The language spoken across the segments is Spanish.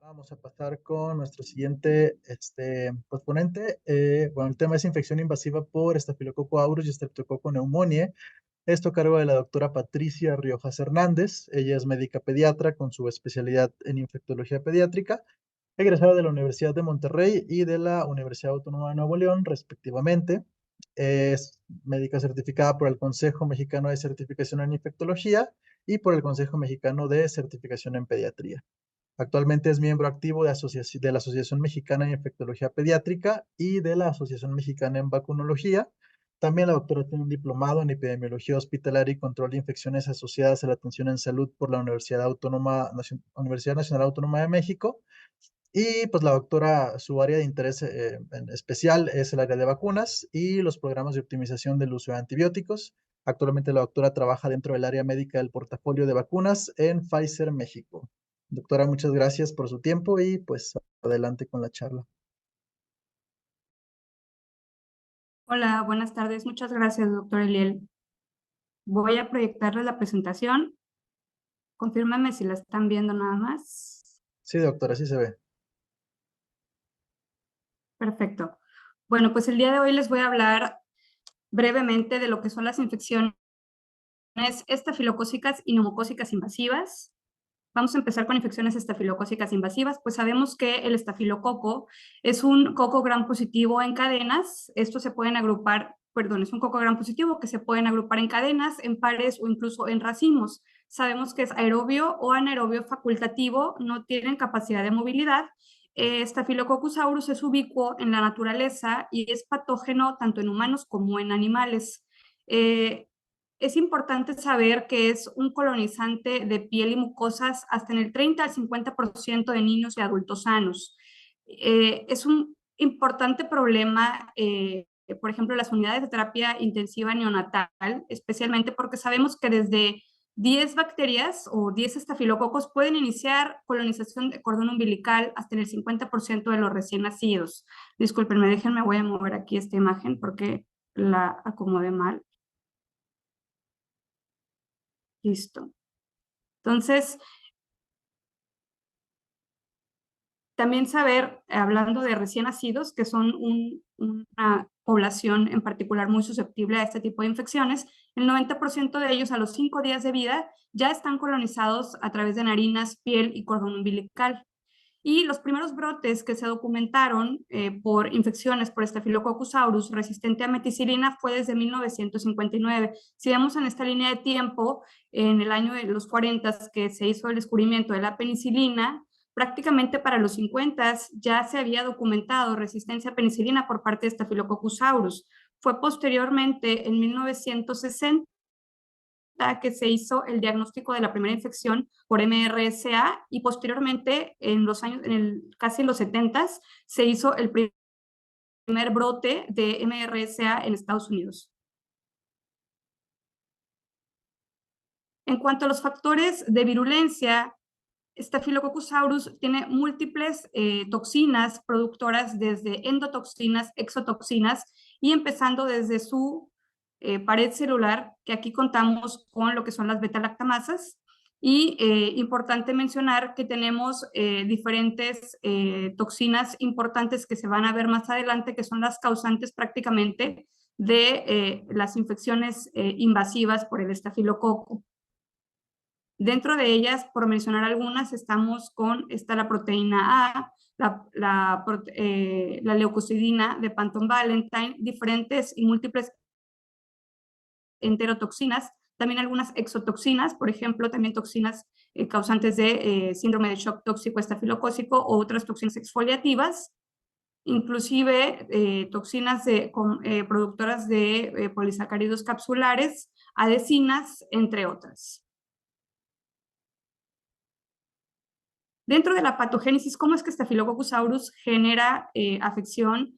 Vamos a pasar con nuestro siguiente ponente. Bueno, el tema es infección invasiva por Staphylococcus aureus y Streptococcus pneumoniae. Esto a cargo de la doctora Patricia Riojas Hernández. Ella es médica pediatra con su especialidad en infectología pediátrica, egresada de la Universidad de Monterrey y de la Universidad Autónoma de Nuevo León, respectivamente. Es médica certificada por el Consejo Mexicano de Certificación en Infectología y por el Consejo Mexicano de Certificación en Pediatría. Actualmente es miembro activo de la Asociación Mexicana de Infectología Pediátrica y de la Asociación Mexicana en Vacunología. También la doctora tiene un diplomado en epidemiología hospitalaria y control de infecciones asociadas a la atención en salud por la Universidad Nacional Autónoma de México. Y pues la doctora, su área de interés en especial es el área de vacunas y los programas de optimización del uso de antibióticos. Actualmente la doctora trabaja dentro del área médica del portafolio de vacunas en Pfizer México. Doctora, muchas gracias por su tiempo y pues adelante con la charla. Hola, buenas tardes. Muchas gracias, doctor Eliel. Voy a proyectarles la presentación. Confírmame si la están viendo nada más. Sí, doctora, sí se ve. Perfecto. Bueno, pues el día de hoy les voy a hablar brevemente de lo que son las infecciones estafilocócicas y neumocócicas invasivas. Vamos a empezar con infecciones estafilocócicas invasivas. Pues sabemos que el estafilococo es un coco gram positivo en cadenas. Estos se pueden agrupar, es un coco gram positivo que se pueden agrupar en cadenas, en pares o incluso en racimos. Sabemos que es aerobio o anaerobio facultativo, no tienen capacidad de movilidad. Staphylococcus aureus es ubicuo en la naturaleza y es patógeno tanto en humanos como en animales. Es importante saber que es un colonizante de piel y mucosas hasta en el 30 al 50% de niños y adultos sanos. Es un importante problema, por ejemplo, las unidades de terapia intensiva neonatal, especialmente porque sabemos que desde 10 bacterias o 10 estafilococos pueden iniciar colonización de cordón umbilical hasta en el 50% de los recién nacidos. Discúlpenme, déjenme, voy a mover aquí esta imagen porque la acomodé mal. Listo. Entonces, también saber, hablando de recién nacidos, que son una población en particular muy susceptible a este tipo de infecciones, el 90% de ellos a los 5 días de vida ya están colonizados a través de narinas, piel y cordón umbilical. Y los primeros brotes que se documentaron por infecciones por Staphylococcus aureus resistente a meticilina fue desde 1959. Si vemos en esta línea de tiempo, en el año de los 40 que se hizo el descubrimiento de la penicilina, prácticamente para los 50 ya se había documentado resistencia a penicilina por parte de Staphylococcus aureus. Fue posteriormente, en 1960, que se hizo el diagnóstico de la primera infección por MRSA y posteriormente en los años, casi en los 70 se hizo el primer brote de MRSA en Estados Unidos. En cuanto a los factores de virulencia, Staphylococcus aureus tiene múltiples toxinas productoras desde endotoxinas, exotoxinas y empezando desde su pared celular, que aquí contamos con lo que son las beta-lactamasas. Y importante mencionar que tenemos diferentes toxinas importantes que se van a ver más adelante, que son las causantes prácticamente de las infecciones invasivas por el estafilococo. Dentro de ellas, por mencionar algunas, está la proteína A, la leucocidina de Panton-Valentine, diferentes y múltiples enterotoxinas, también algunas exotoxinas, por ejemplo, también toxinas causantes de síndrome de shock tóxico estafilocócico o otras toxinas exfoliativas, inclusive toxinas productoras de polisacáridos capsulares, adhesinas, entre otras. Dentro de la patogénesis, ¿cómo es que Staphylococcus aureus genera afección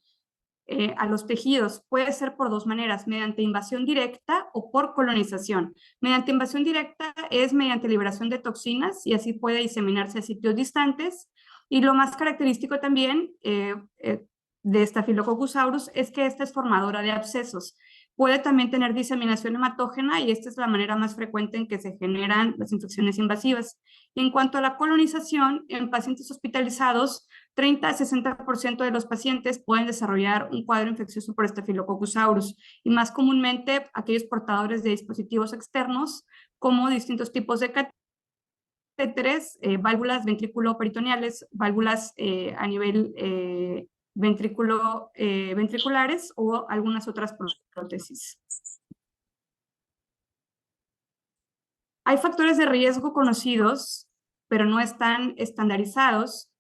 a los tejidos? Puede ser por dos maneras, mediante invasión directa o por colonización. Mediante invasión directa es mediante liberación de toxinas y así puede diseminarse a sitios distantes. Y lo más característico también de Staphylococcus aureus es que esta es formadora de abscesos. Puede también tener diseminación hematógena y esta es la manera más frecuente en que se generan las infecciones invasivas. Y en cuanto a la colonización, en pacientes hospitalizados, 30 a 60% de los pacientes pueden desarrollar un cuadro infeccioso por Staphylococcus aureus y más comúnmente aquellos portadores de dispositivos externos como distintos tipos de catéteres, válvulas ventrículo-peritoneales, válvulas a nivel ventriculares o algunas otras prótesis. Hay factores de riesgo conocidos, pero no están estandarizados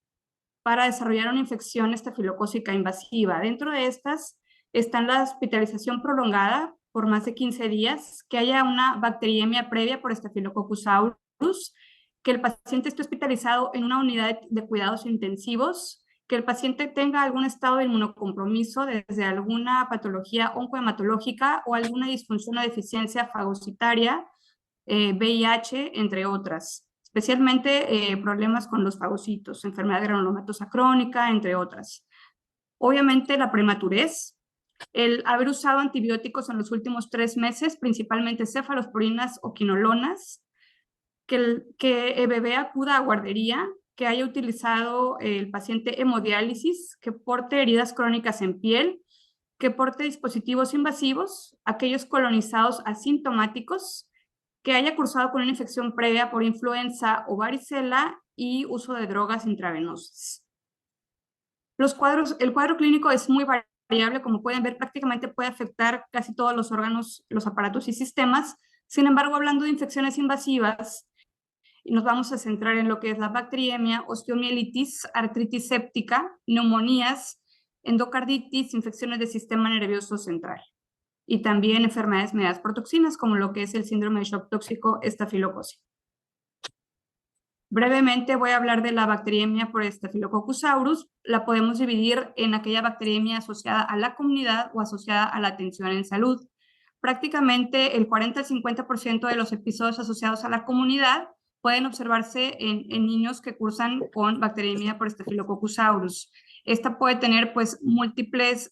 para desarrollar una infección estafilocócica invasiva. Dentro de estas están la hospitalización prolongada por más de 15 días, que haya una bacteriemia previa por Staphylococcus aureus, que el paciente esté hospitalizado en una unidad de cuidados intensivos, que el paciente tenga algún estado de inmunocompromiso desde alguna patología oncohematológica o alguna disfunción o deficiencia fagocitaria, VIH, entre otras. Especialmente problemas con los fagocitos, enfermedad granulomatosa crónica, entre otras. Obviamente la prematurez, el haber usado antibióticos en los últimos 3 meses, principalmente cefalosporinas o quinolonas, que el bebé acuda a guardería, que haya utilizado el paciente hemodiálisis, que porte heridas crónicas en piel, que porte dispositivos invasivos, aquellos colonizados asintomáticos, que haya cursado con una infección previa por influenza o varicela y uso de drogas intravenosas. El cuadro clínico es muy variable, como pueden ver, prácticamente puede afectar casi todos los órganos, los aparatos y sistemas. Sin embargo, hablando de infecciones invasivas, nos vamos a centrar en lo que es la bacteriemia, osteomielitis, artritis séptica, neumonías, endocarditis, infecciones del sistema nervioso central y también enfermedades mediadas por toxinas, como lo que es el síndrome de shock tóxico estafilocócico. Brevemente voy a hablar de la bacteriemia por Staphylococcus aureus. La podemos dividir en aquella bacteriemia asociada a la comunidad o asociada a la atención en salud. Prácticamente el 40 al 50% de los episodios asociados a la comunidad pueden observarse en niños que cursan con bacteriemia por Staphylococcus aureus. Esta puede tener pues múltiples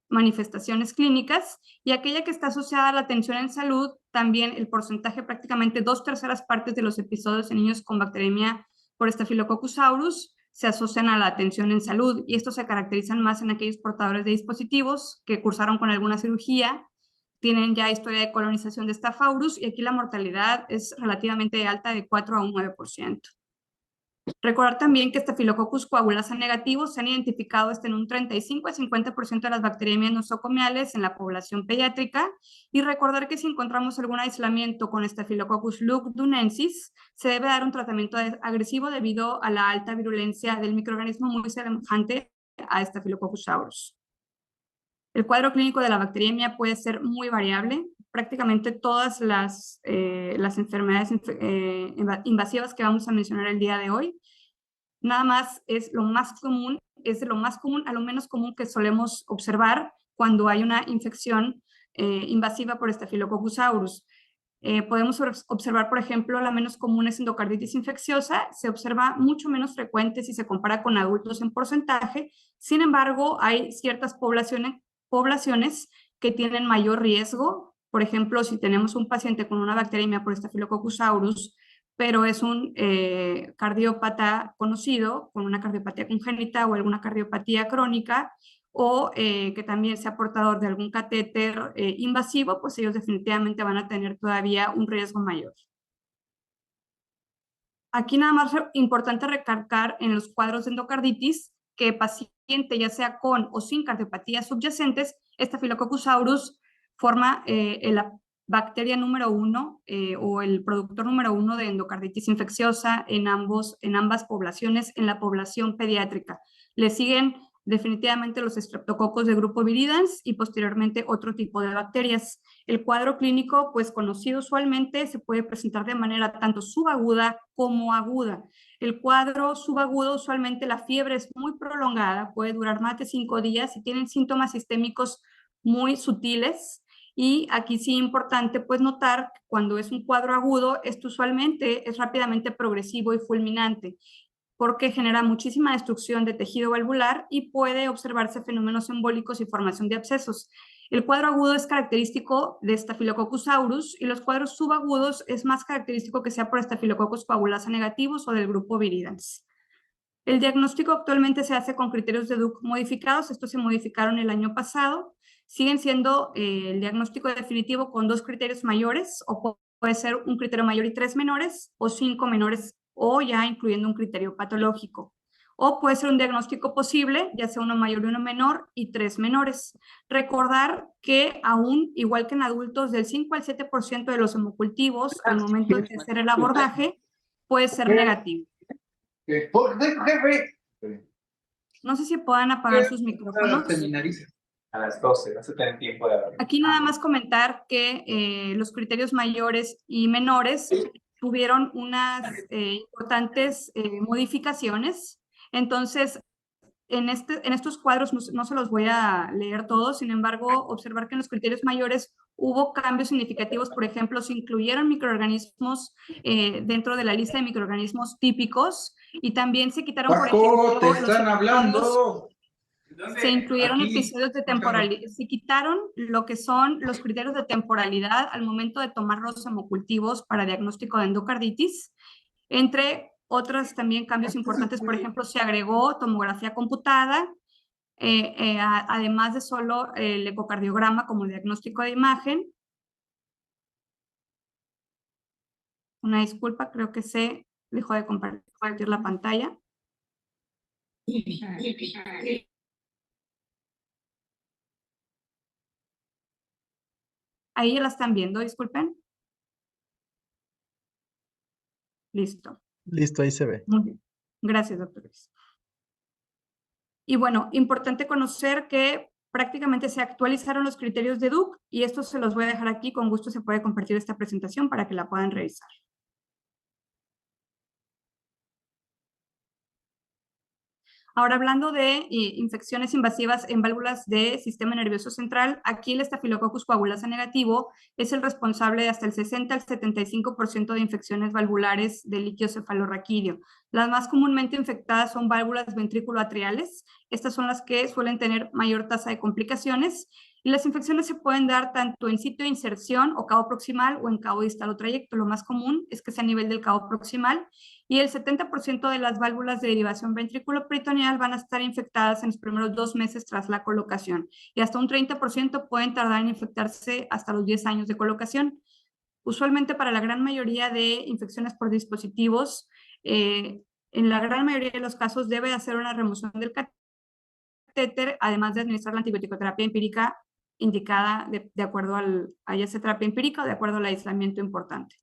manifestaciones clínicas y aquella que está asociada a la atención en salud, también el porcentaje, prácticamente 2/3 partes de los episodios en niños con bacteriemia por Staphylococcus aureus se asocian a la atención en salud y estos se caracterizan más en aquellos portadores de dispositivos que cursaron con alguna cirugía, tienen ya historia de colonización de Staph aureus y aquí la mortalidad es relativamente alta de 4 a un 9%. Recordar también que Staphylococcus coagulasa negativos se han identificado en un 35 a 50% de las bacteriemias nosocomiales en la población pediátrica y recordar que si encontramos algún aislamiento con Staphylococcus lugdunensis se debe dar un tratamiento agresivo debido a la alta virulencia del microorganismo muy semejante a Staphylococcus aureus. El cuadro clínico de la bacteriemia puede ser muy variable. Prácticamente todas las enfermedades invasivas que vamos a mencionar el día de hoy, nada más es de lo más común a lo menos común que solemos observar cuando hay una infección invasiva por Staphylococcus aureus. Podemos observar, por ejemplo, la menos común es endocarditis infecciosa, se observa mucho menos frecuente si se compara con adultos en porcentaje, sin embargo, hay ciertas poblaciones que tienen mayor riesgo. Por ejemplo, si tenemos un paciente con una bacteriemia por Staphylococcus aureus, pero es un cardiópata conocido, con una cardiopatía congénita o alguna cardiopatía crónica, o que también sea portador de algún catéter invasivo, pues ellos definitivamente van a tener todavía un riesgo mayor. Aquí nada más importante recalcar en los cuadros de endocarditis que el paciente, ya sea con o sin cardiopatías subyacentes, Staphylococcus aureus forma la bacteria número 1 o el productor número 1 de endocarditis infecciosa en ambas poblaciones, en la población pediátrica. Le siguen definitivamente los estreptococos de grupo viridans y posteriormente otro tipo de bacterias. El cuadro clínico, pues conocido usualmente, se puede presentar de manera tanto subaguda como aguda. El cuadro subagudo, usualmente la fiebre es muy prolongada, puede durar más de 5 días y tienen síntomas sistémicos muy sutiles. Y aquí sí importante pues notar que cuando es un cuadro agudo, esto usualmente es rápidamente progresivo y fulminante, porque genera muchísima destrucción de tejido valvular y puede observarse fenómenos embólicos y formación de abscesos. El cuadro agudo es característico de Staphylococcus aureus y los cuadros subagudos es más característico que sea por Staphylococcus coagulasa negativos o del grupo viridans. El diagnóstico actualmente se hace con criterios de Duke modificados, estos se modificaron el año pasado, siguen siendo el diagnóstico definitivo con 2 criterios mayores, o puede ser un criterio mayor y 3 menores, o 5 menores, o ya incluyendo un criterio patológico. O puede ser un diagnóstico posible, ya sea uno mayor y uno menor, y 3 menores. Recordar que aún, igual que en adultos, del 5 al 7% de los hemocultivos, al momento de hacer el abordaje, puede ser negativo. No sé si puedan apagar sus micrófonos. A las 12, vas a tener tiempo de hablar. Aquí nada más comentar que los criterios mayores y menores tuvieron unas importantes modificaciones. Entonces, en estos cuadros no se los voy a leer todos, sin embargo, observar que en los criterios mayores hubo cambios significativos. Por ejemplo, se incluyeron microorganismos dentro de la lista de microorganismos típicos y también se quitaron, por ejemplo, te están hablando. Se incluyeron Aquí, episodios de temporalidad, se quitaron lo que son los criterios de temporalidad al momento de tomar los hemocultivos para diagnóstico de endocarditis. Entre otros también cambios importantes, por ejemplo, se agregó tomografía computada, además de solo el ecocardiograma como diagnóstico de imagen. Una disculpa, creo que se dejó de compartir la pantalla. Ahí ya la están viendo, disculpen. Listo. Listo, ahí se ve. Muy bien. Gracias, doctores. Y bueno, importante conocer que prácticamente se actualizaron los criterios de Duke y estos se los voy a dejar aquí. Con gusto se puede compartir esta presentación para que la puedan revisar. Ahora, hablando de infecciones invasivas en válvulas de sistema nervioso central, aquí el Staphylococcus coagulasa negativo es el responsable de hasta el 60 al 75% de infecciones valvulares del líquido cefalorraquídeo. Las más comúnmente infectadas son válvulas ventrículo-atriales. Estas son las que suelen tener mayor tasa de complicaciones. Y las infecciones se pueden dar tanto en sitio de inserción o cabo proximal o en cabo distal o trayecto. Lo más común es que sea a nivel del cabo proximal y el 70% de las válvulas de derivación ventrículo-peritoneal van a estar infectadas en los primeros 2 meses tras la colocación y hasta un 30% pueden tardar en infectarse hasta los 10 años de colocación. Usualmente para la gran mayoría de infecciones por dispositivos, en la gran mayoría de los casos debe hacer una remoción del catéter, además de administrar la antibiótico-terapia empírica indicada de acuerdo a ya sea terapia empírica o de acuerdo al aislamiento importante.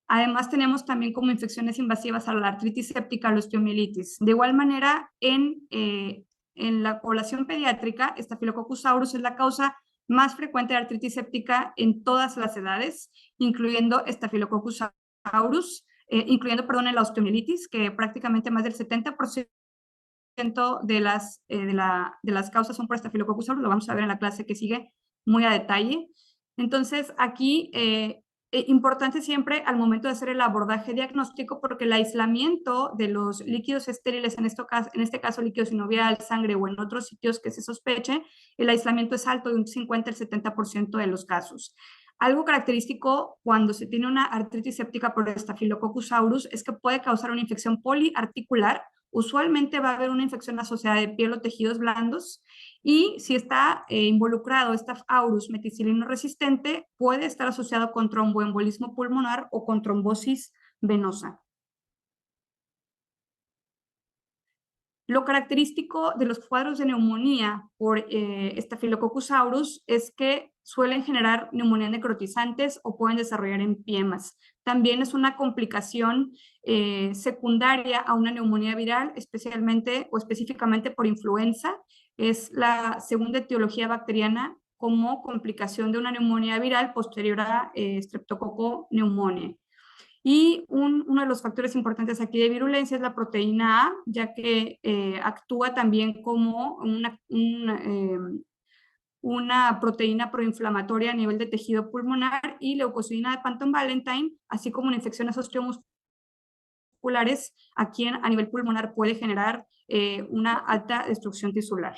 Además, tenemos también como infecciones invasivas a la artritis séptica, la osteomielitis. De igual manera, en la población pediátrica, Staphylococcus aureus es la causa más frecuente de artritis séptica en todas las edades, incluyendo Staphylococcus aureus, incluyendo en la osteomielitis, que prácticamente más del 70% de las causas son por Staphylococcus aureus. Lo vamos a ver en la clase que sigue muy a detalle. Entonces, aquí importante siempre al momento de hacer el abordaje diagnóstico, porque el aislamiento de los líquidos estériles, en este caso líquido sinovial, sangre o en otros sitios que se sospeche, el aislamiento es alto de un 50 al 70% de los casos. Algo característico cuando se tiene una artritis séptica por Staphylococcus aureus es que puede causar una infección poliarticular. Usualmente va a haber una infección asociada de piel o tejidos blandos y si está involucrado Staph aureus meticilino resistente, puede estar asociado con tromboembolismo pulmonar o con trombosis venosa. Lo característico de los cuadros de neumonía por Staphylococcus aureus es que suelen generar neumonías necrotizantes o pueden desarrollar empiemas. También es una complicación secundaria a una neumonía viral, especialmente o específicamente por influenza. Es la segunda etiología bacteriana como complicación de una neumonía viral posterior a Streptococcus pneumoniae. Y uno de los factores importantes aquí de virulencia es la proteína A, ya que actúa también como una proteína proinflamatoria a nivel de tejido pulmonar y leucocidina de Panton-Valentine, así como en infecciones osteomusculares, aquí a nivel pulmonar puede generar una alta destrucción tisular.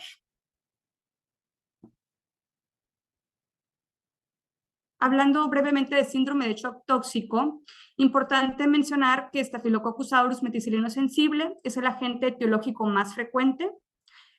Hablando brevemente de síndrome de shock tóxico, importante mencionar que Staphylococcus aureus meticilino sensible es el agente etiológico más frecuente.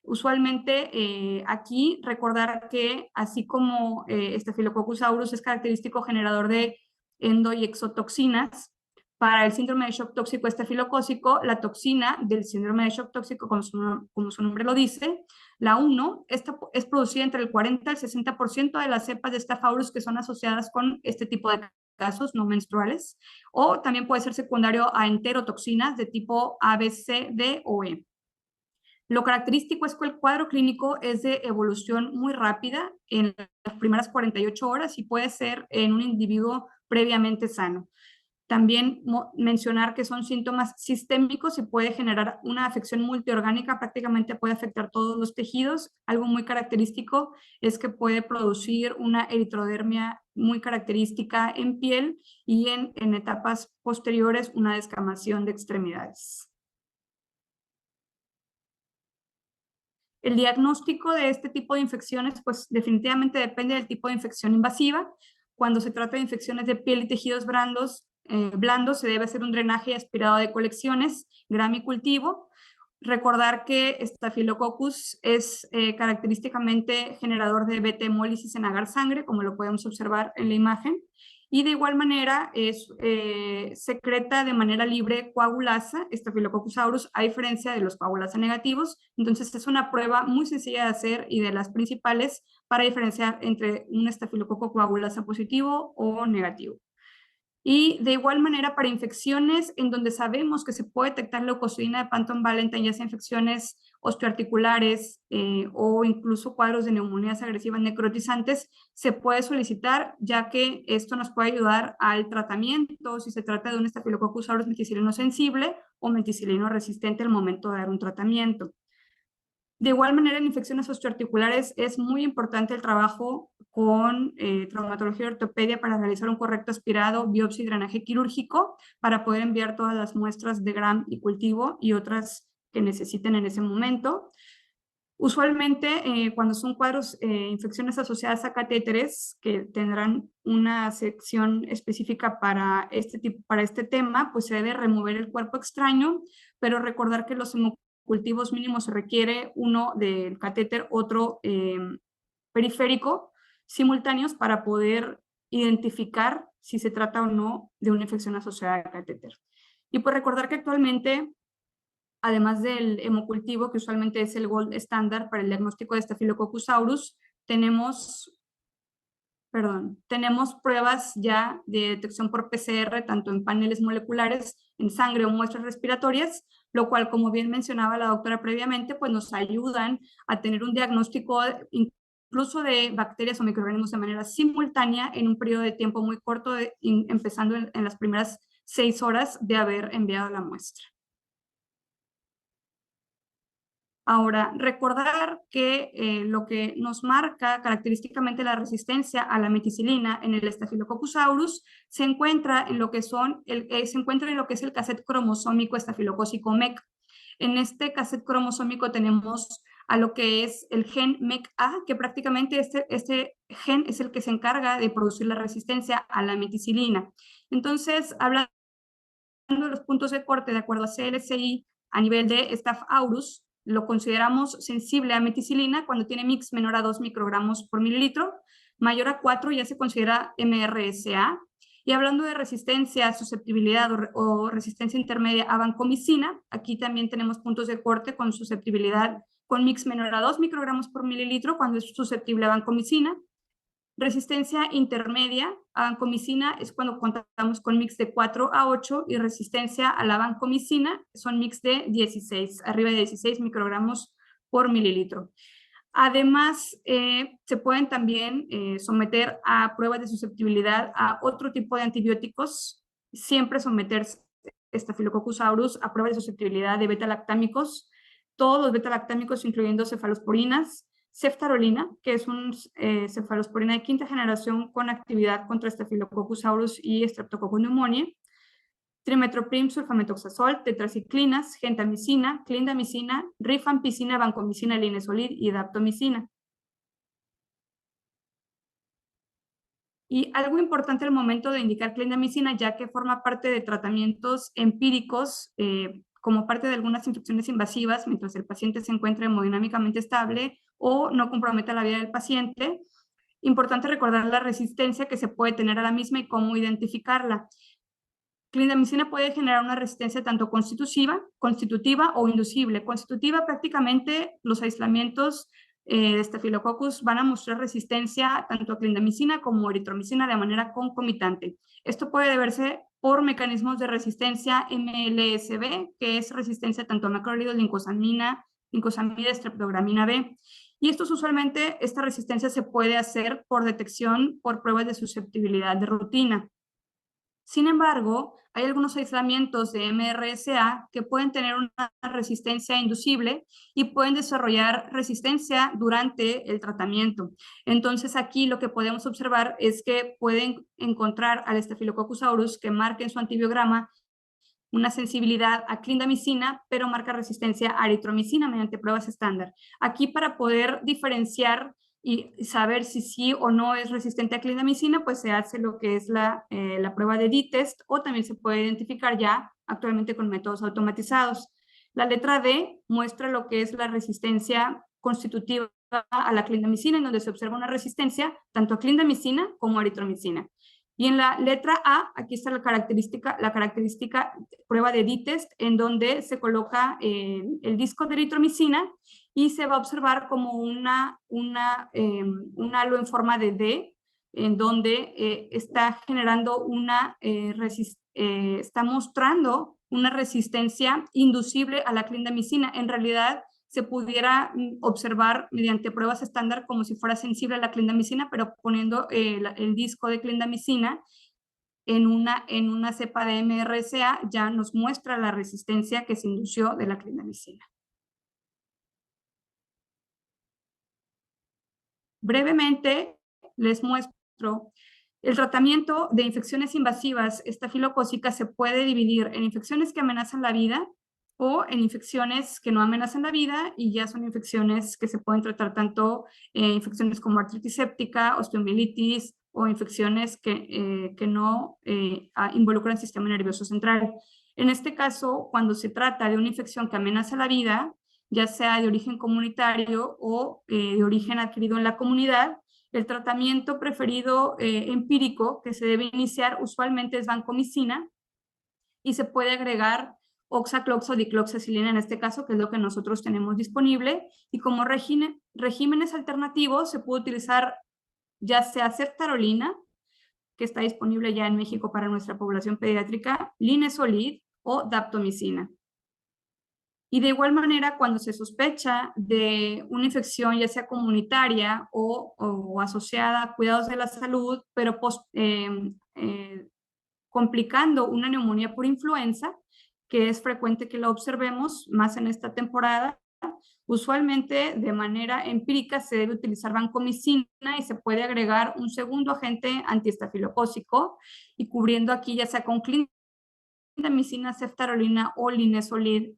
Usualmente aquí recordar que así como Staphylococcus aureus es característico generador de endo y exotoxinas, para el síndrome de shock tóxico estafilocócico, la toxina del síndrome de shock tóxico, como su nombre lo dice, la 1, esta es producida entre el 40 al 60% de las cepas de Staph aureus que son asociadas con este tipo de casos no menstruales, o también puede ser secundario a enterotoxinas de tipo A, B, C, D o E. Lo característico es que el cuadro clínico es de evolución muy rápida en las primeras 48 horas y puede ser en un individuo previamente sano. También mencionar que son síntomas sistémicos y puede generar una afección multiorgánica, prácticamente puede afectar todos los tejidos. Algo muy característico es que puede producir una eritrodermia muy característica en piel y en etapas posteriores una descamación de extremidades. El diagnóstico de este tipo de infecciones, pues definitivamente depende del tipo de infección invasiva. Cuando se trata de infecciones de piel y tejidos blandos, se debe hacer un drenaje aspirado de colecciones, gramicultivo. Recordar que Staphylococcus es característicamente generador de beta-hemólisis en agar sangre, como lo podemos observar en la imagen. Y de igual manera secreta de manera libre coagulasa, Staphylococcus aureus, a diferencia de los coagulasa negativos. Entonces es una prueba muy sencilla de hacer y de las principales para diferenciar entre un estafilococo coagulasa positivo o negativo. Y de igual manera para infecciones en donde sabemos que se puede detectar leucocitosis de Phantom Valentine, ya sea infecciones osteoarticulares o incluso cuadros de neumonías agresivas necrotizantes, se puede solicitar, ya que esto nos puede ayudar al tratamiento si se trata de un Staphylococcus aureus meticilino sensible o meticilino resistente al momento de dar un tratamiento. De igual manera, en infecciones osteoarticulares es muy importante el trabajo con traumatología y ortopedia para realizar un correcto aspirado, biopsia y drenaje quirúrgico para poder enviar todas las muestras de Gram y cultivo y otras que necesiten en ese momento. Usualmente, cuando son cuadros, infecciones asociadas a catéteres que tendrán una sección específica para este tema, pues se debe remover el cuerpo extraño, pero recordar que los cultivos mínimos se requiere uno del catéter, otro periférico, simultáneos para poder identificar si se trata o no de una infección asociada al catéter. Y pues recordar que actualmente, además del hemocultivo, que usualmente es el gold estándar para el diagnóstico de Staphylococcus aureus, tenemos pruebas ya de detección por PCR, tanto en paneles moleculares, en sangre o muestras respiratorias, lo cual, como bien mencionaba la doctora previamente, pues nos ayudan a tener un diagnóstico incluso de bacterias o microorganismos de manera simultánea en un periodo de tiempo muy corto, empezando en las primeras 6 horas de haber enviado la muestra. Ahora, recordar que lo que nos marca característicamente la resistencia a la meticilina en el Staphylococcus aureus se encuentra en lo que es el cassette cromosómico estafilocócico MEC. En este cassette cromosómico tenemos a lo que es el gen MEC-A, que prácticamente este gen es el que se encarga de producir la resistencia a la meticilina. Entonces, hablando de los puntos de corte de acuerdo a CLSI a nivel de Staph aureus, lo consideramos sensible a meticilina cuando tiene mix menor a 2 microgramos por mililitro, mayor a 4 ya se considera MRSA. Y hablando de resistencia, susceptibilidad o resistencia intermedia a vancomicina, aquí también tenemos puntos de corte con susceptibilidad con mix menor a 2 microgramos por mililitro cuando es susceptible a vancomicina. Resistencia intermedia a vancomicina es cuando contamos con mix de 4 a 8 y resistencia a la vancomicina son mix de 16, arriba de 16 microgramos por mililitro. Además, se pueden también someter a pruebas de susceptibilidad a otro tipo de antibióticos, siempre someter Staphylococcus aureus a pruebas de susceptibilidad de beta-lactámicos, todos los beta-lactámicos incluyendo cefalosporinas, ceftarolina, que es un cefalosporina de quinta generación con actividad contra Staphylococcus aureus y Streptococcus pneumoniae, trimetoprim, sulfametoxazol, tetraciclinas, gentamicina, clindamicina, rifampicina, vancomicina, linezolid y daptomicina. Y algo importante al momento de indicar clindamicina, ya que forma parte de tratamientos empíricos, como parte de algunas infecciones invasivas, mientras el paciente se encuentra hemodinámicamente estable o no comprometa la vida del paciente. Importante recordar la resistencia que se puede tener a la misma y cómo identificarla. Clindamicina puede generar una resistencia tanto constitutiva o inducible. Constitutiva, prácticamente los aislamientos de Staphylococcus van a mostrar resistencia tanto a clindamicina como a eritromicina de manera concomitante. Esto puede deberse por mecanismos de resistencia MLSB, que es resistencia tanto a macrólidos, lincosamida, streptogramina B. Y esta resistencia se puede hacer por detección por pruebas de susceptibilidad de rutina. Sin embargo, hay algunos aislamientos de MRSA que pueden tener una resistencia inducible y pueden desarrollar resistencia durante el tratamiento. Entonces, aquí lo que podemos observar es que pueden encontrar al Staphylococcus aureus que marque en su antibiograma una sensibilidad a clindamicina, pero marca resistencia a eritromicina mediante pruebas estándar. Aquí, para poder diferenciar y saber si sí o no es resistente a clindamicina, pues se hace lo que es la prueba de D-test, o también se puede identificar ya actualmente con métodos automatizados. La letra D muestra lo que es la resistencia constitutiva a la clindamicina, en donde se observa una resistencia tanto a clindamicina como a eritromicina. Y en la letra A, aquí está la característica prueba de D-test, en donde se coloca el disco de eritromicina y se va a observar como un halo en forma de D, en donde está generando está mostrando una resistencia inducible a la clindamicina. En realidad, se pudiera observar mediante pruebas estándar como si fuera sensible a la clindamicina, pero poniendo el disco de clindamicina en una cepa de MRSA ya nos muestra la resistencia que se indució de la clindamicina. Brevemente les muestro el tratamiento de infecciones invasivas estafilocócicas. Se puede dividir en infecciones que amenazan la vida o en infecciones que no amenazan la vida, y ya son infecciones que se pueden tratar tanto infecciones como artritis séptica, osteomielitis o infecciones que no involucran el sistema nervioso central. En este caso, cuando se trata de una infección que amenaza la vida, ya sea de origen comunitario o de origen adquirido en la comunidad, el tratamiento preferido empírico que se debe iniciar usualmente es vancomicina, y se puede agregar oxacloxodicloxacilina en este caso, que es lo que nosotros tenemos disponible, y como regímenes alternativos se puede utilizar ya sea ceftarolina, que está disponible ya en México para nuestra población pediátrica, linezolid o daptomicina. Y de igual manera, cuando se sospecha de una infección, ya sea comunitaria o asociada a cuidados de la salud, pero complicando una neumonía por influenza, que es frecuente que la observemos más en esta temporada, usualmente de manera empírica se debe utilizar vancomicina y se puede agregar un segundo agente antiestafilocócico, y cubriendo aquí ya sea con clindamicina, ceftarolina o linezolid,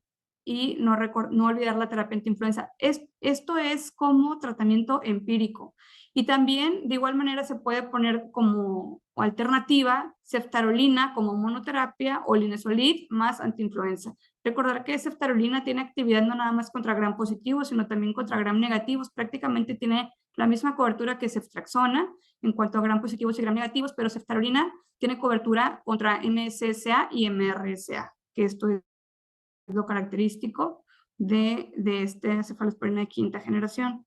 y no olvidar la terapia antiinfluenza. Esto es como tratamiento empírico. Y también de igual manera se puede poner como alternativa ceftarolina como monoterapia o linezolid más antiinfluenza. Recordar que ceftarolina tiene actividad no nada más contra gram positivos, sino también contra gram negativos. Prácticamente tiene la misma cobertura que ceftriaxona en cuanto a gram positivos y gram negativos, pero ceftarolina tiene cobertura contra MSSA y MRSA, que esto es lo característico de este cefalosporina de quinta generación.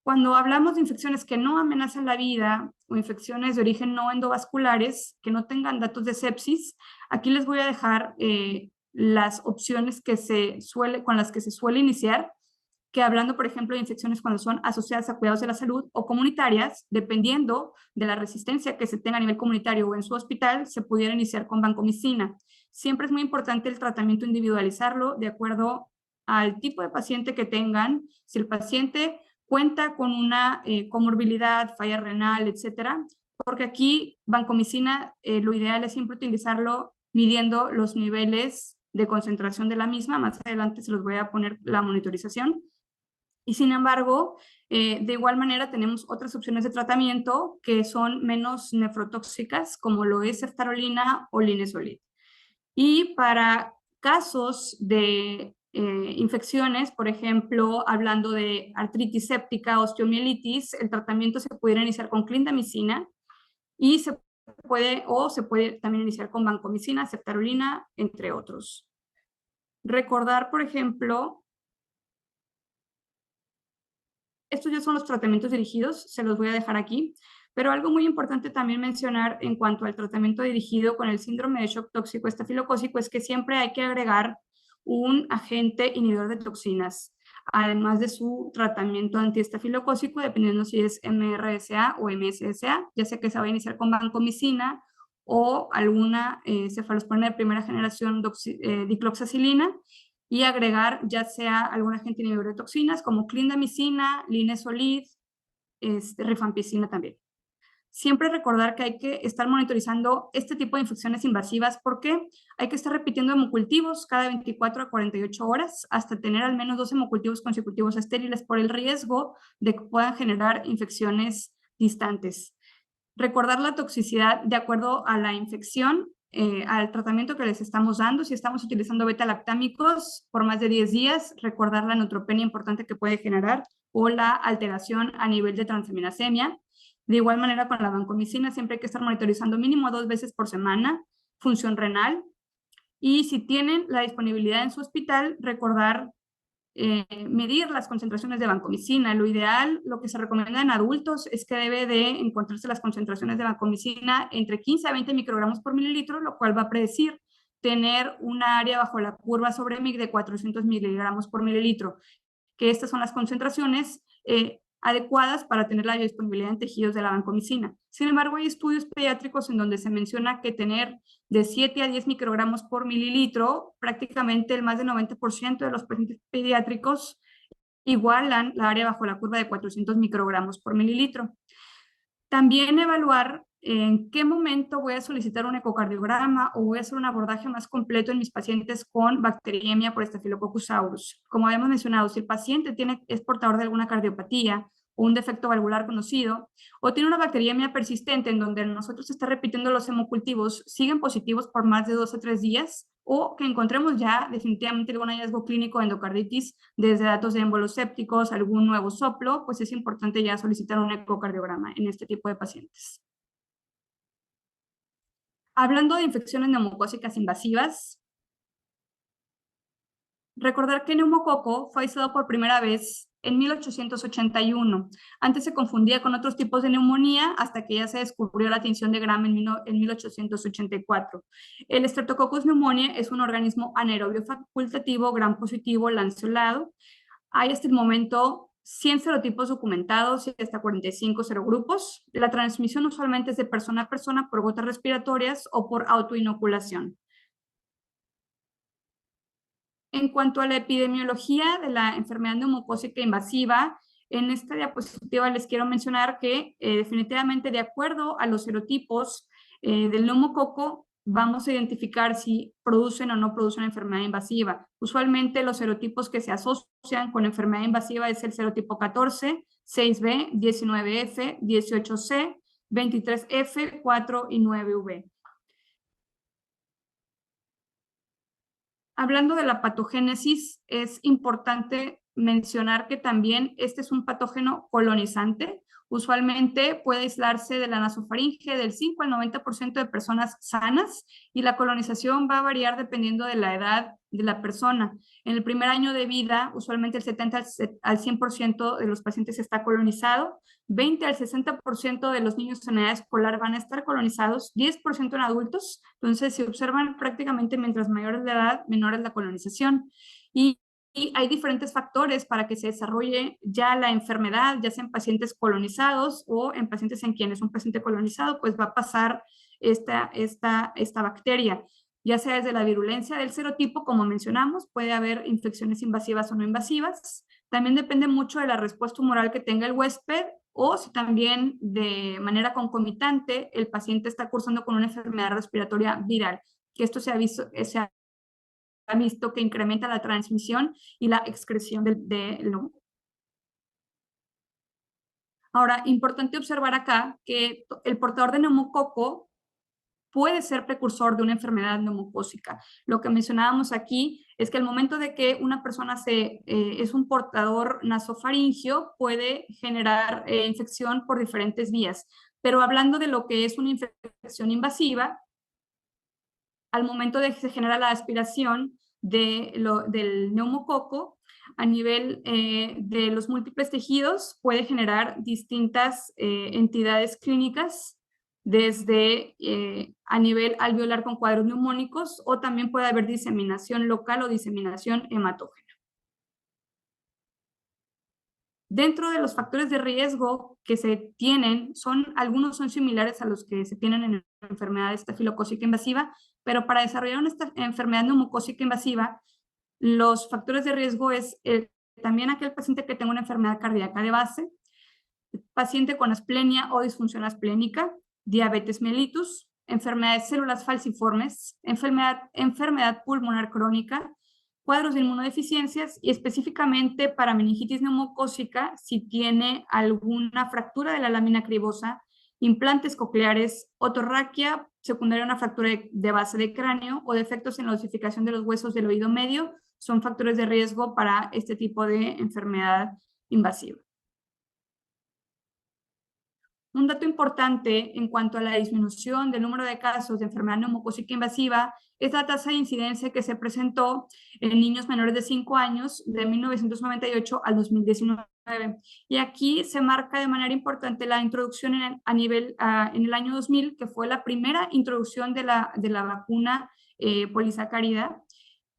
Cuando hablamos de infecciones que no amenazan la vida o infecciones de origen no endovasculares, que no tengan datos de sepsis, aquí les voy a dejar las opciones con las que se suele iniciar, que hablando, por ejemplo, de infecciones cuando son asociadas a cuidados de la salud o comunitarias, dependiendo de la resistencia que se tenga a nivel comunitario o en su hospital, se pudiera iniciar con vancomicina. Siempre es muy importante el tratamiento individualizarlo de acuerdo al tipo de paciente que tengan. Si el paciente cuenta con una comorbilidad, falla renal, etcétera, porque aquí vancomicina lo ideal es siempre utilizarlo midiendo los niveles de concentración de la misma. Más adelante se los voy a poner la monitorización. Y sin embargo, de igual manera tenemos otras opciones de tratamiento que son menos nefrotóxicas, como lo es ceftarolina o linezolid. Y para casos de infecciones, por ejemplo, hablando de artritis séptica, osteomielitis, el tratamiento se pudiera iniciar con clindamicina y se puede también iniciar con vancomicina, ceftarolina, entre otros. Recordar, por ejemplo, estos ya son los tratamientos dirigidos, se los voy a dejar aquí, pero algo muy importante también mencionar en cuanto al tratamiento dirigido con el síndrome de shock tóxico estafilocócico es que siempre hay que agregar un agente inhibidor de toxinas, además de su tratamiento antiestafilocócico, dependiendo si es MRSA o MSSA, ya sea que se va a iniciar con vancomicina o alguna cefalosporina de primera generación dicloxacilina, y agregar ya sea algún agente inhibidor de toxinas como clindamicina, linezolid, rifampicina también. Siempre recordar que hay que estar monitorizando este tipo de infecciones invasivas porque hay que estar repitiendo hemocultivos cada 24 a 48 horas hasta tener al menos 2 hemocultivos consecutivos estériles por el riesgo de que puedan generar infecciones distantes. Recordar la toxicidad de acuerdo a la infección, al tratamiento que les estamos dando. Si estamos utilizando beta-lactámicos por más de 10 días, recordar la neutropenia importante que puede generar o la alteración a nivel de transaminasemia. De igual manera con la vancomicina, siempre hay que estar monitorizando mínimo 2 veces por semana, función renal. Y si tienen la disponibilidad en su hospital, recordar medir las concentraciones de vancomicina. Lo ideal, lo que se recomienda en adultos es que debe de encontrarse las concentraciones de vancomicina entre 15 a 20 microgramos por mililitro, lo cual va a predecir tener una área bajo la curva sobre MIC de 400 miligramos por mililitro, que estas son las concentraciones adecuadas para tener la biodisponibilidad en tejidos de la vancomicina. Sin embargo, hay estudios pediátricos en donde se menciona que tener de 7 a 10 microgramos por mililitro, prácticamente el más del 90% de los pacientes pediátricos igualan la área bajo la curva de 400 microgramos por mililitro. También evaluar en qué momento voy a solicitar un ecocardiograma o voy a hacer un abordaje más completo en mis pacientes con bacteriemia por Staphylococcus aureus. Como habíamos mencionado, si el paciente es portador de alguna cardiopatía o un defecto valvular conocido, o tiene una bacteriemia persistente en donde nosotros está repitiendo los hemocultivos, siguen positivos por más de 2 a 3 días, o que encontremos ya definitivamente algún hallazgo clínico de endocarditis desde datos de émbolos sépticos, algún nuevo soplo, pues es importante ya solicitar un ecocardiograma en este tipo de pacientes. Hablando de infecciones neumocócicas invasivas, recordar que el neumococo fue aislado por primera vez en 1881. Antes se confundía con otros tipos de neumonía hasta que ya se descubrió la tinción de Gram en 1884. El Streptococcus pneumoniae es un organismo anaerobio facultativo gram positivo lanceolado. Hay hasta el momento 100 serotipos documentados y hasta 45 serogrupos. La transmisión usualmente es de persona a persona por gotas respiratorias o por autoinoculación. En cuanto a la epidemiología de la enfermedad neumocócica invasiva, en esta diapositiva les quiero mencionar que definitivamente de acuerdo a los serotipos del neumococo, vamos a identificar si producen o no producen enfermedad invasiva. Usualmente los serotipos que se asocian con enfermedad invasiva es el serotipo 14, 6B, 19F, 18C, 23F, 4 y 9V. Hablando de la patogénesis, es importante mencionar que también este es un patógeno colonizante. Usualmente puede aislarse de la nasofaringe del 5 al 90% de personas sanas y la colonización va a variar dependiendo de la edad de la persona. En el primer año de vida, usualmente el 70 al 100% de los pacientes está colonizado, 20 al 60% de los niños en edad escolar van a estar colonizados, 10% en adultos. Entonces, se observan prácticamente mientras mayores de edad, menor es la colonización. Y hay diferentes factores para que se desarrolle ya la enfermedad, ya sea en pacientes colonizados o en pacientes en quienes un paciente colonizado, pues va a pasar esta bacteria, ya sea desde la virulencia del serotipo, como mencionamos, puede haber infecciones invasivas o no invasivas. También depende mucho de la respuesta humoral que tenga el huésped o si también de manera concomitante el paciente está cursando con una enfermedad respiratoria viral, que esto se ha visto que incrementa la transmisión y la excreción del humo. Ahora, importante observar acá que el portador de neumococo puede ser precursor de una enfermedad neumocócica. Lo que mencionábamos aquí es que al momento de que una persona es un portador nasofaringio, puede generar infección por diferentes vías. Pero hablando de lo que es una infección invasiva, al momento de que se genera la aspiración del neumococo, a nivel de los múltiples tejidos, puede generar distintas entidades clínicas, desde a nivel alveolar con cuadros neumónicos, o también puede haber diseminación local o diseminación hematógena. Dentro de los factores de riesgo que se tienen, algunos son similares a los que se tienen en la enfermedad estafilocócica invasiva, pero para desarrollar una enfermedad neumocócica invasiva, los factores de riesgo es también aquel paciente que tenga una enfermedad cardíaca de base, paciente con asplenia o disfunción asplénica, diabetes mellitus, enfermedades células falciformes, enfermedad pulmonar crónica, cuadros de inmunodeficiencias y específicamente para meningitis neumocócica si tiene alguna fractura de la lámina cribosa, implantes cocleares, otorraquia secundaria a una fractura de base de cráneo o defectos en la osificación de los huesos del oído medio, son factores de riesgo para este tipo de enfermedad invasiva. Un dato importante en cuanto a la disminución del número de casos de enfermedad neumocócica invasiva es la tasa de incidencia que se presentó en niños menores de 5 años de 1998 al 2019. Y aquí se marca de manera importante la introducción en el año 2000, que fue la primera introducción de la vacuna polisacárida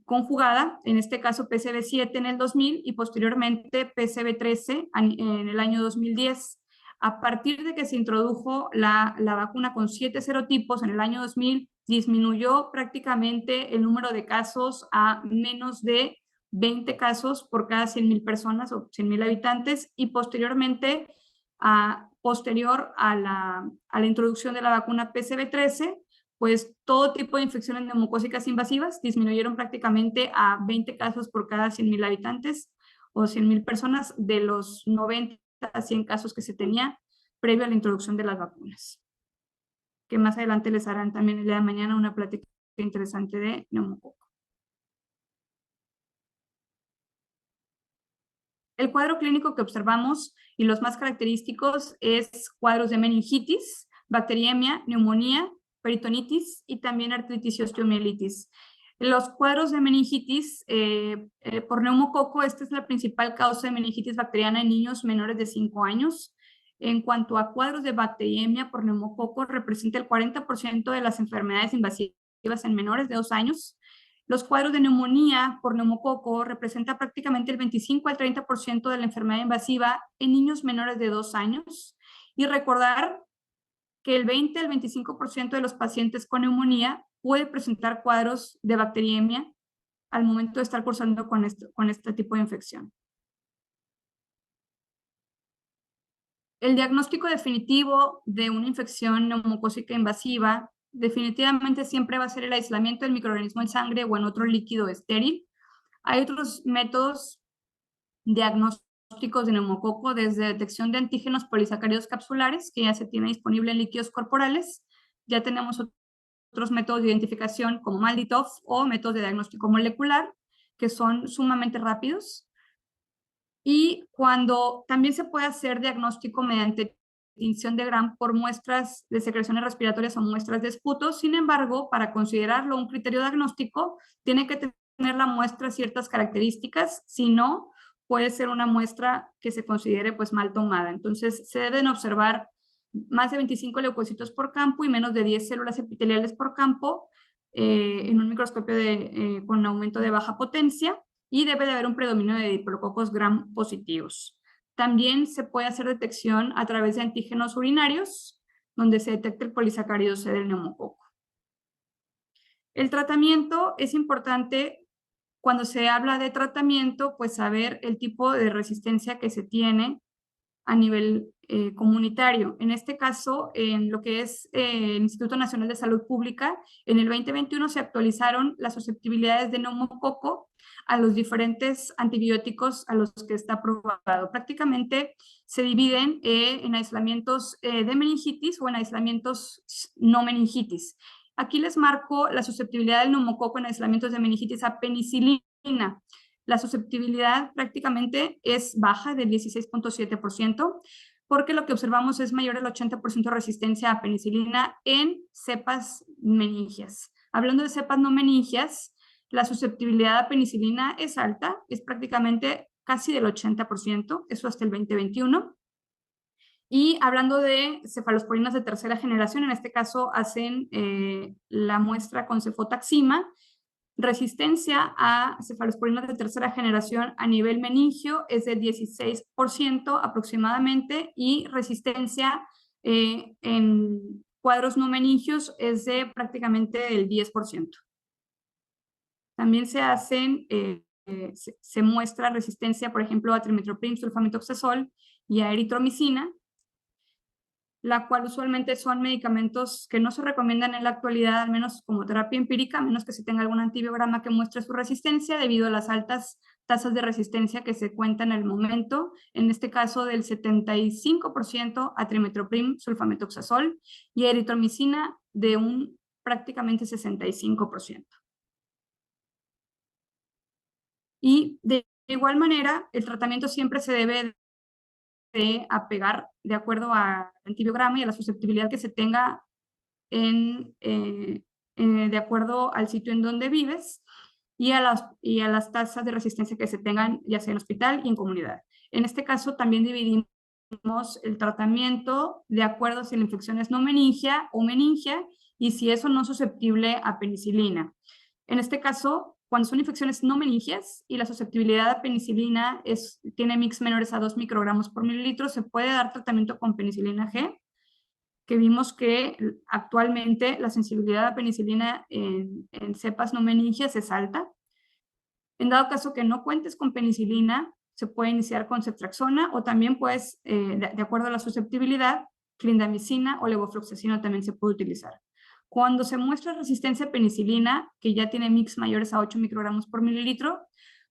conjugada, en este caso PCV7 en el 2000 y posteriormente PCV13 en el año 2010. A partir de que se introdujo la vacuna con 7 serotipos en el año 2000, disminuyó prácticamente el número de casos a menos de 20 casos por cada 100,000 personas o 100,000 habitantes, y posteriormente, posterior a la introducción de la vacuna PCV13, pues todo tipo de infecciones neumocócicas invasivas disminuyeron prácticamente a 20 casos por cada 100,000 habitantes o 100,000 personas de los 90 a 100 casos que se tenía previo a la introducción de las vacunas. Que más adelante les harán también el día de mañana una plática interesante de neumococo. El cuadro clínico que observamos y los más característicos es cuadros de meningitis, bacteriemia, neumonía, peritonitis y también artritis y osteomielitis. Los cuadros de meningitis por neumococo, esta es la principal causa de meningitis bacteriana en niños menores de 5 años. En cuanto a cuadros de bacteriemia por neumococo, representa el 40% de las enfermedades invasivas en menores de 2 años. Los cuadros de neumonía por neumococo representa prácticamente el 25 al 30% de la enfermedad invasiva en niños menores de 2 años. Y recordar que el 20 al 25% de los pacientes con neumonía puede presentar cuadros de bacteriemia al momento de estar cursando con este tipo de infección. El diagnóstico definitivo de una infección neumocócica invasiva definitivamente siempre va a ser el aislamiento del microorganismo en sangre o en otro líquido estéril. Hay otros métodos diagnósticos de neumococo, desde detección de antígenos polisacáridos capsulares, que ya se tiene disponible en líquidos corporales. Ya tenemos otros métodos de identificación como MALDI-TOF o métodos de diagnóstico molecular, que son sumamente rápidos. Y cuando también se puede hacer diagnóstico mediante tinción de Gram por muestras de secreciones respiratorias o muestras de esputo. Sin embargo, para considerarlo un criterio diagnóstico, tiene que tener la muestra ciertas características, si no, puede ser una muestra que se considere pues mal tomada. Entonces, se deben observar más de 25 leucocitos por campo y menos de 10 células epiteliales por campo en un microscopio con aumento de baja potencia, y debe de haber un predominio de diplococos gram positivos. También se puede hacer detección a través de antígenos urinarios, donde se detecta el polisacárido C del neumococo. El tratamiento es importante. Cuando se habla de tratamiento, pues saber el tipo de resistencia que se tiene a nivel comunitario. En este caso, en lo que es el Instituto Nacional de Salud Pública, en el 2021 se actualizaron las susceptibilidades de neumococo a los diferentes antibióticos a los que está probado. Prácticamente se dividen en aislamientos de meningitis o en aislamientos no meningitis. Aquí les marco la susceptibilidad del neumococo en aislamientos de meningitis a penicilina. La susceptibilidad prácticamente es baja del 16.7%, porque lo que observamos es mayor del 80% de resistencia a penicilina en cepas meningias. Hablando de cepas no meningias, la susceptibilidad a penicilina es alta, es prácticamente casi del 80%, eso hasta el 2021. Y hablando de cefalosporinas de tercera generación, en este caso hacen la muestra con cefotaxima. Resistencia a cefalosporinas de tercera generación a nivel meningio es de 16% aproximadamente, y resistencia en cuadros no meningios es de prácticamente el 10%. También se hacen, se muestra resistencia, por ejemplo, a trimethoprim, sulfamethoxazol y a eritromicina, la cual usualmente son medicamentos que no se recomiendan en la actualidad, al menos como terapia empírica, a menos que se tenga algún antibiograma que muestre su resistencia, debido a las altas tasas de resistencia que se cuentan en el momento, en este caso del 75% a trimethoprim, sulfamethoxazol, y a eritromicina de un prácticamente 65%. Y de igual manera, el tratamiento siempre se debe de apegar de acuerdo al antibiograma y a la susceptibilidad que se tenga de acuerdo al sitio en donde vives y a las tasas de resistencia que se tengan, ya sea en hospital y en comunidad. En este caso también dividimos el tratamiento de acuerdo a si la infección es no meningia o meningia y si es o no susceptible a penicilina. En este caso, cuando son infecciones no meningias y la susceptibilidad a penicilina tiene mix menores a 2 microgramos por mililitro, se puede dar tratamiento con penicilina G, que vimos que actualmente la sensibilidad a penicilina en cepas no meningias es alta. En dado caso que no cuentes con penicilina, se puede iniciar con ceftriaxona, o también puedes, de acuerdo a la susceptibilidad, clindamicina o levofloxacino también se puede utilizar. Cuando se muestra resistencia a penicilina, que ya tiene mix mayores a 8 microgramos por mililitro,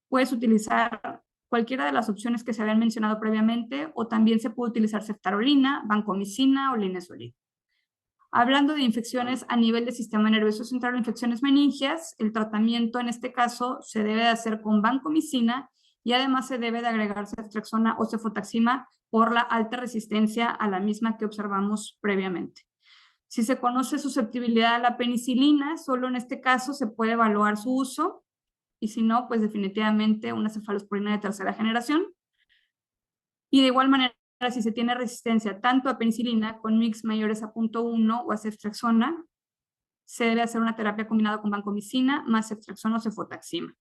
puedes utilizar cualquiera de las opciones que se habían mencionado previamente, o también se puede utilizar ceftarolina, vancomicina o linezolid. Hablando de infecciones a nivel del sistema nervioso central o infecciones meningias, el tratamiento en este caso se debe de hacer con vancomicina, y además se debe de agregar ceftriaxona o cefotaxima por la alta resistencia a la misma que observamos previamente. Si se conoce susceptibilidad a la penicilina, solo en este caso se puede evaluar su uso, y si no, pues definitivamente una cefalosporina de tercera generación. Y de igual manera, si se tiene resistencia tanto a penicilina con mix mayores a 0.1 o a ceftriaxona, se debe hacer una terapia combinada con vancomicina más ceftriaxona o cefotaxima.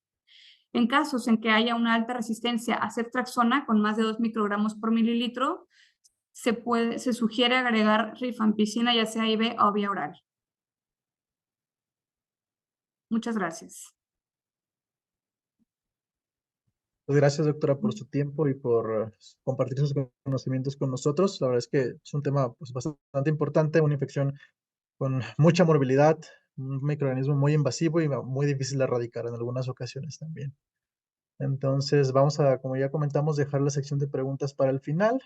En casos en que haya una alta resistencia a ceftriaxona con más de 2 microgramos por mililitro, se sugiere agregar rifampicina, ya sea IV o vía oral. Muchas gracias. Pues gracias, doctora, por su tiempo y por compartir sus conocimientos con nosotros. La verdad es que es un tema pues, bastante importante, una infección con mucha morbilidad, un microorganismo muy invasivo y muy difícil de erradicar en algunas ocasiones también. Entonces, vamos a, como ya comentamos, dejar la sección de preguntas para el final.